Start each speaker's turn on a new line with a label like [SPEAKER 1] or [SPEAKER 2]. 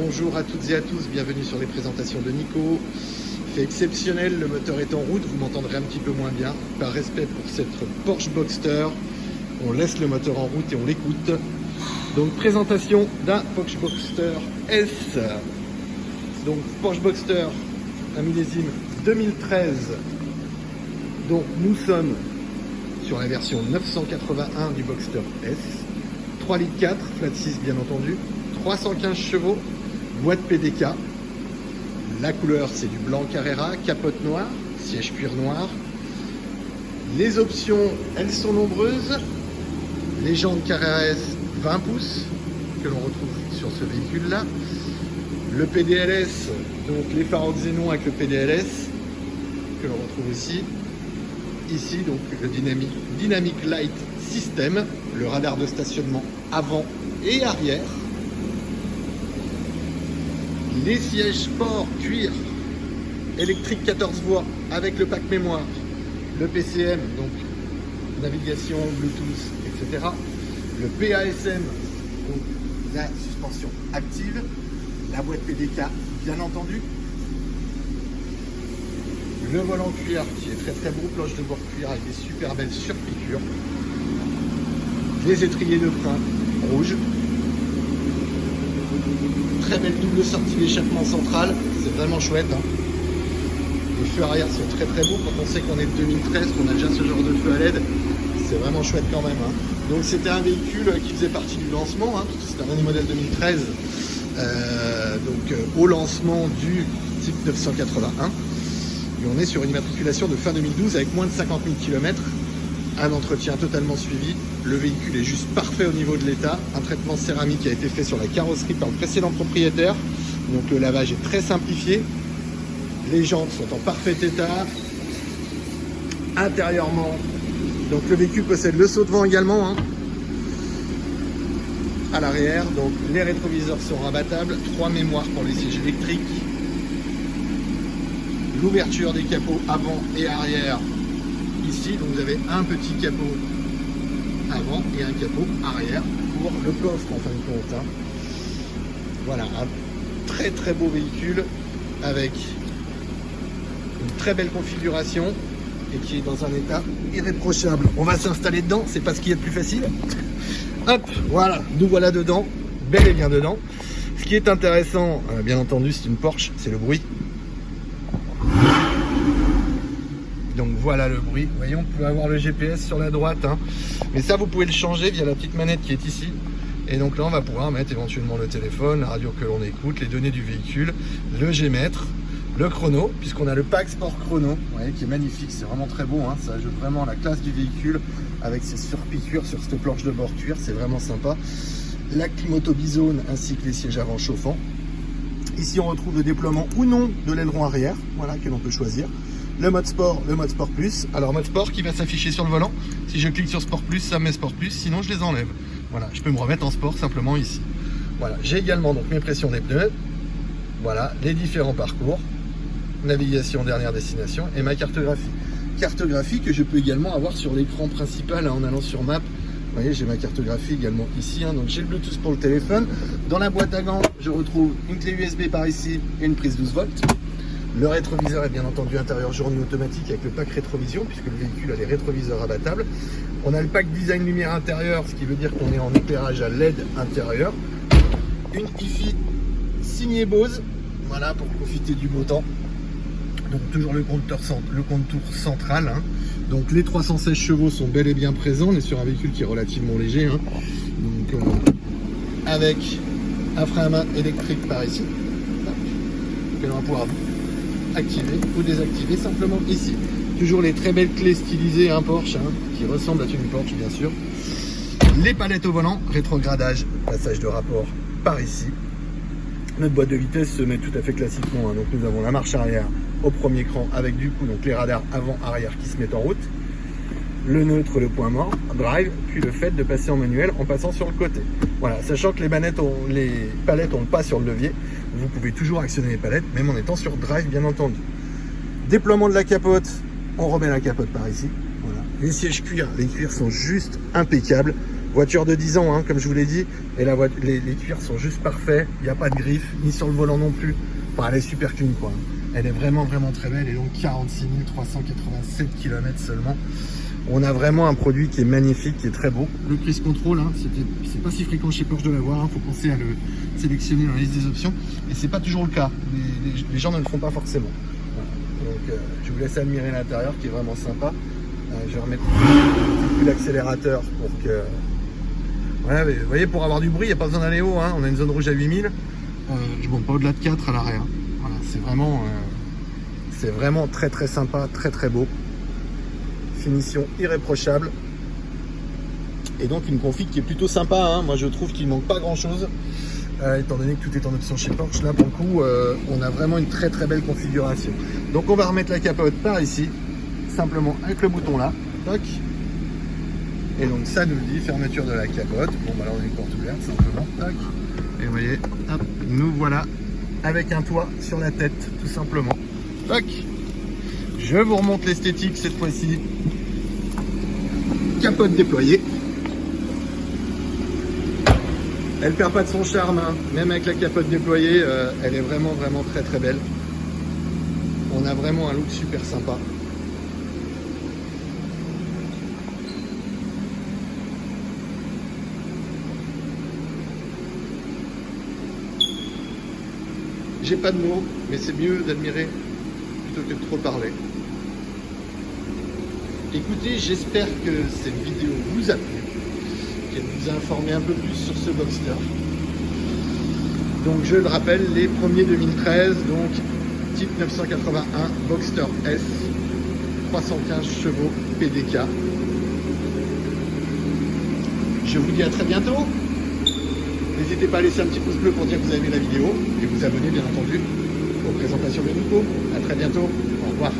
[SPEAKER 1] Bonjour à toutes et à tous, bienvenue sur les présentations de Nico. Fait exceptionnel, le moteur est en route, vous m'entendrez un petit peu moins bien. Par respect pour cette Porsche Boxster, on laisse le moteur en route et on l'écoute. Donc présentation d'un Porsche Boxster S. Donc Porsche Boxster, un millésime 2013. Donc nous sommes sur la version 981 du Boxster S. 3,4 litres, flat 6 bien entendu. 315 chevaux, boîte PDK. La couleur c'est du blanc Carrera, capote noire, siège cuir noir. Les options, elles sont nombreuses. Les jantes Carrera S 20 pouces que l'on retrouve sur ce véhicule là. Le PDLS, donc les phares xénon avec le PDLS que l'on retrouve aussi. Ici donc le Dynamic Light System, le radar de stationnement avant et arrière. Les sièges sport cuir électrique 14 voies avec le pack mémoire, le PCM, donc navigation, Bluetooth, etc. Le PASM, donc la suspension active, la boîte PDK, bien entendu. Le volant cuir qui est très très beau, planche de bord cuir avec des super belles surpiqûres. Les étriers de frein rouges. Très belle double sortie d'échappement central, c'est vraiment chouette. Hein. Les feux arrière sont très très beaux quand on sait qu'on est de 2013, qu'on a déjà ce genre de feu à LED. C'est vraiment chouette quand même. Hein. Donc c'était un véhicule qui faisait partie du lancement, hein, parce que c'est un dernier modèle 2013. Au lancement du type 981. Et on est sur une immatriculation de fin 2012 avec moins de 50 000 km. Un entretien totalement suivi. Le véhicule est juste parfait au niveau de l'état. Un traitement céramique a été fait sur la carrosserie par le précédent propriétaire. Donc le lavage est très simplifié. Les jantes sont en parfait état. Intérieurement, donc le véhicule possède le saut de vent également. Hein. À l'arrière, donc les rétroviseurs sont rabattables. 3 mémoires pour les sièges électriques. L'ouverture des capots avant et arrière. Ici, donc vous avez un petit capot avant et un capot arrière pour le coffre en fin de compte. Hein. Voilà, un très très beau véhicule avec une très belle configuration et qui est dans un état irréprochable. On va s'installer dedans, c'est pas ce qui est le plus facile. Hop, voilà, nous voilà dedans, bel et bien dedans. Ce qui est intéressant, bien entendu, c'est une Porsche, c'est le bruit. Donc voilà le bruit. Vous voyez, on peut avoir le GPS sur la droite. Hein. Mais ça, vous pouvez le changer via la petite manette qui est ici. Et donc là, on va pouvoir mettre éventuellement le téléphone, la radio que l'on écoute, les données du véhicule, le G-mètre, le chrono, puisqu'on a le pack sport chrono, vous voyez, qui est magnifique. C'est vraiment très beau. Hein. Ça ajoute vraiment la classe du véhicule avec ses surpiqûres sur cette planche de bord cuir. C'est vraiment sympa. La clim auto bizone ainsi que les sièges avant chauffants. Ici, on retrouve le déploiement ou non de l'aileron arrière, voilà, que l'on peut choisir. Le mode sport plus. Alors mode sport qui va s'afficher sur le volant. Si je clique sur sport plus, ça met sport plus, sinon je les enlève. Voilà, je peux me remettre en sport simplement ici. Voilà, j'ai également donc mes pressions des pneus. Voilà, les différents parcours, navigation dernière destination et ma cartographie. Cartographie que je peux également avoir sur l'écran principal en allant sur map. Vous voyez, j'ai ma cartographie également ici. Hein, donc j'ai le Bluetooth pour le téléphone. Dans la boîte à gants, je retrouve une clé USB par ici et une prise 12 volts. Le rétroviseur est bien entendu intérieur journée automatique avec le pack rétrovision puisque le véhicule a les rétroviseurs abattables. On a le pack design lumière intérieure, ce qui veut dire qu'on est en éclairage à LED intérieur. Une hi-fi signée Bose, voilà, pour profiter du beau temps. Donc toujours le contour central. Hein. Donc les 316 chevaux sont bel et bien présents. On est sur un véhicule qui est relativement léger. Hein. Donc avec un frein à main électrique par ici, que l'on va pouvoir activer ou désactiver simplement ici. Toujours les très belles clés stylisées, un Porsche, hein, qui ressemble à une Porsche bien sûr. Les palettes au volant, rétrogradage, passage de rapport par ici. Notre boîte de vitesse se met tout à fait classiquement. Hein. Donc nous avons la marche arrière au premier cran avec du coup donc les radars avant-arrière qui se mettent en route. Le neutre, le point mort, drive, puis le fait de passer en manuel en passant sur le côté. Voilà, sachant que les palettes ont le pas sur le levier, vous pouvez toujours actionner les palettes, même en étant sur drive bien entendu. Déploiement de la capote, on remet la capote par ici. Voilà. Les sièges cuir, les cuirs sont juste impeccables. Voiture de 10 ans, hein, comme je vous l'ai dit, et les cuirs sont juste parfaits, il n'y a pas de griffe, ni sur le volant non plus. Enfin, elle est super clean, quoi. Elle est vraiment, vraiment très belle, et donc 46 387 km seulement. On a vraiment un produit qui est magnifique, qui est très beau. Le cruise control, hein, c'est pas si fréquent chez Porsche de l'avoir, hein, faut penser à le sélectionner dans la liste des options, et c'est pas toujours le cas. Les gens ne le font pas forcément. Voilà. Donc, je vous laisse admirer l'intérieur, qui est vraiment sympa. Je vais remettre un petit coup d'accélérateur pour que... Voilà, mais vous voyez, pour avoir du bruit, il n'y a pas besoin d'aller haut, hein. On a une zone rouge à 8000. Je monte pas au-delà de 4 à l'arrière. Voilà, c'est vraiment très très sympa, très très beau. Finition irréprochable. Et donc une config qui est plutôt sympa, hein. Moi je trouve qu'il manque pas grand chose. Étant donné que tout est en option chez Porsche, là pour le coup, on a vraiment une très très belle configuration. Donc on va remettre la capote par ici, simplement avec le bouton là. Toc. Et donc ça nous dit fermeture de la capote. Bon bah là on a une porte ouverte simplement. Tac. Et vous voyez, hop, nous voilà avec un toit sur la tête tout simplement. Tac. Je vous remonte l'esthétique cette fois-ci. Capote déployée. Elle perd pas de son charme, hein. Même avec la capote déployée, elle est vraiment vraiment très très belle. On a vraiment un look super sympa. J'ai pas de mots, mais c'est mieux d'admirer plutôt que de trop parler. Écoutez, j'espère que cette vidéo vous a plu, qu'elle vous a informé un peu plus sur ce Boxster. Donc je le rappelle, les premiers 2013, donc type 981 Boxster S, 315 chevaux PDK. Je vous dis à très bientôt. N'hésitez pas à laisser un petit pouce bleu pour dire que vous avez aimé la vidéo et vous abonner bien entendu aux présentations de nouveau. À très bientôt. Au revoir.